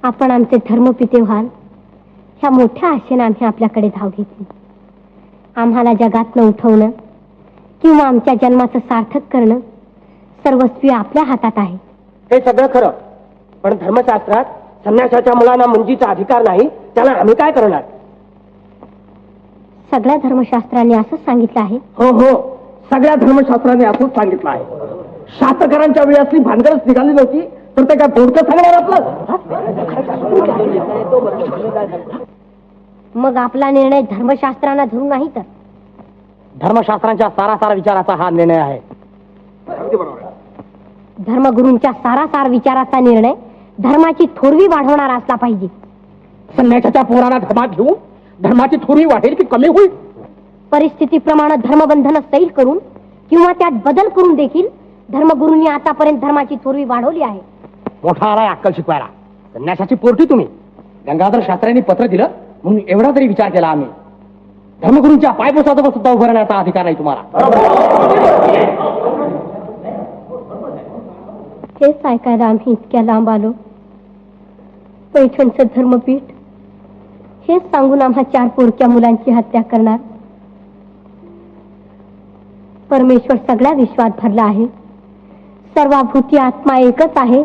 आपण आमचे धर्मपिते व्हाल ह्या मोठ्या आशेने आम्ही आपल्याकडे धाव घेतली. आम्हाला जगातनं उठवणं किंवा आमच्या जन्माचं सार्थक करणं सर्वस्वी आपल्या हातात आहे. हे सगळं खरं, पण धर्मशास्त्रात संन्यासाच्या मुलांना मुंजीचा अधिकार नाही, त्याला आम्ही काय करणार? सगळ्या धर्मशास्त्रांनी असंच सांगितलं आहे. हो हो, सगळ्या धर्मशास्त्राने असंच सांगितलं आहे. शास्त्रकारांच्या वेळी असली भानगडच निघाली नव्हती तर ते काय बोलकं सांगणार आपलं? मग आपला निर्णय धर्मशास्त्रांना धरून नाही तर धर्मशास्त्रांच्या सारासार विचाराचा हा निर्णय आहे. धर्मगुरूंच्या सारासार विचाराचा निर्णय धर्माची थोरवी वाढवणारा असला पाहिजे. संन्यासाच्या पोरांना धर्मात घेऊन धर्माची थोरवी वाढेल की कमी होईल? परिस्थितीप्रमाणे धर्मबंधन सैल करून किंवा त्यात बदल करून देखील धर्मगुरूंनी आतापर्यंत धर्माची थोरवी वाढवली आहे. मोठा आलाय अक्कल शिकवायला. संन्यासाची पोरटी तुम्ही. गंगाधर शास्त्र्यांनी पत्र दिलं म्हणून एवढा तरी विचार केला आम्ही. धर्मगुरूंच्या पायपोसाजवळ सुद्धा उभं राहण्याचा अधिकार नाही तुम्हाला. हेच ऐकायला आम्ही इतक्या लांब आलो. पैठणचं धर्मपीठ हेच सांगून आम्हा 4 पोरक्या मुलांची हत्या करणार. परमेश्वर सगळ्या विश्वात भरला आहे. सर्वाभूती आत्मा एकच आहे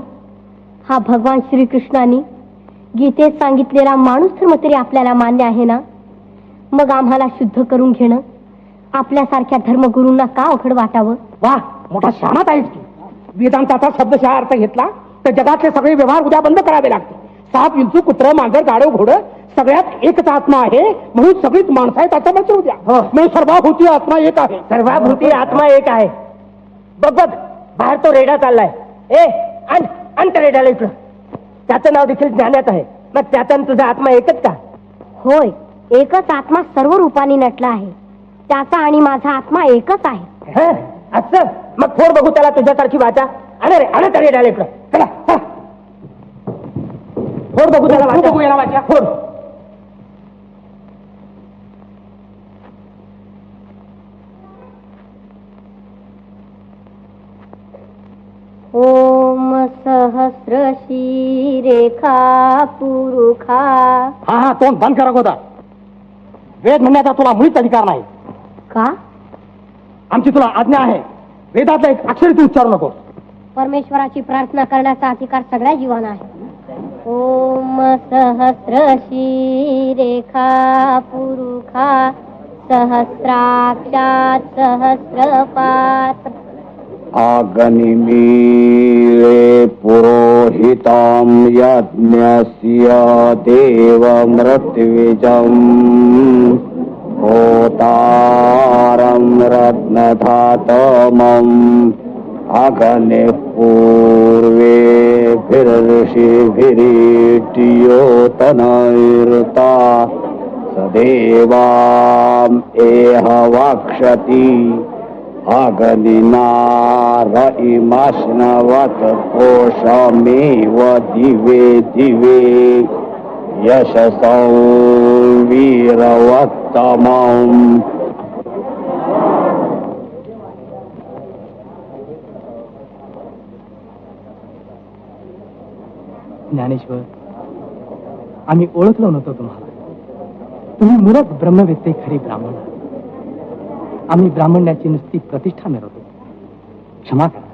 हा भगवान श्रीकृष्णाने गीतेत सांगितलेला माणूस धर्म तरी आपल्याला मान्य आहे ना? मग आम्हाला शुद्ध करून घेणं आपल्यासारख्या धर्मगुरूंना का अवघड वाटावं? वा, मोठा शहाणात आहेस की. वेदांताचा शब्दशः अर्थ घेतला तर जगातले सगळे व्यवहार उद्या बंद करावे लागते. साप, विंचू, कुत्र, मांजर, गाढव, घोडं सगळ्यात एकच आत्मा आहे म्हणून सगळीच माणसं आहेत असं म्हणतो उद्या. म्हणजे सर्वाभूती आत्मा एक आहे. सर्वाभूती आत्मा एक आहे. बघ बघ, बाहेर तो रेडा चाललाय. अंत रेडाला इकडं. त्याचं नाव देखील ज्ञानात आहे. मग त्याचा तुझा आत्मा एकच का? होय, एकच आत्मा सर्व रूपाने नटला आहे. त्याचा आणि माझा आत्मा एकच आहे. असं मग फोड बघू त्याला तुझ्यासारखी वाचा. अरे त्या रेडाला इकडं. चला फोड बघू त्याला वाचा. बघू याला वाचा. फोड. ओम सहस्र शीरेखा पुरुखा. हा तोंड बंद करा गोदा. वेद म्हणण्याचा तुला मुळीच अधिकार नाही. का? आमची तुला आज्ञा आहे. वेदातला एक अक्षर तू उच्चारू नको. परमेश्वराची प्रार्थना करण्याचा अधिकार सगळ्या जीवांना आहे. ओम सहस्र शीरेखा पुरुखा सहस्राक्षात सहस्रपात. अग्निमीळे पुरोहितं यज्ञस्य देवमृत्विजम् होतारं रत्नधातमम् अग्निः पूर्वेभिर्षिभिरीट्योतनैर्ता सदेवाम् एह वक्षति अग्निनार इमाश्नवत् कोशमेव दिवे दिवे यशसौ वीरवत्तमम्. ज्ञानेश्वर, आम्ही ओळखलो नव्हतो तुम्हाला. तुम्ही मूलच ब्रह्मवेत्ते खरे ब्राह्मण. आम्ही ब्राह्मण्याची नुसती प्रतिष्ठा मिळवतो. क्षमा करा.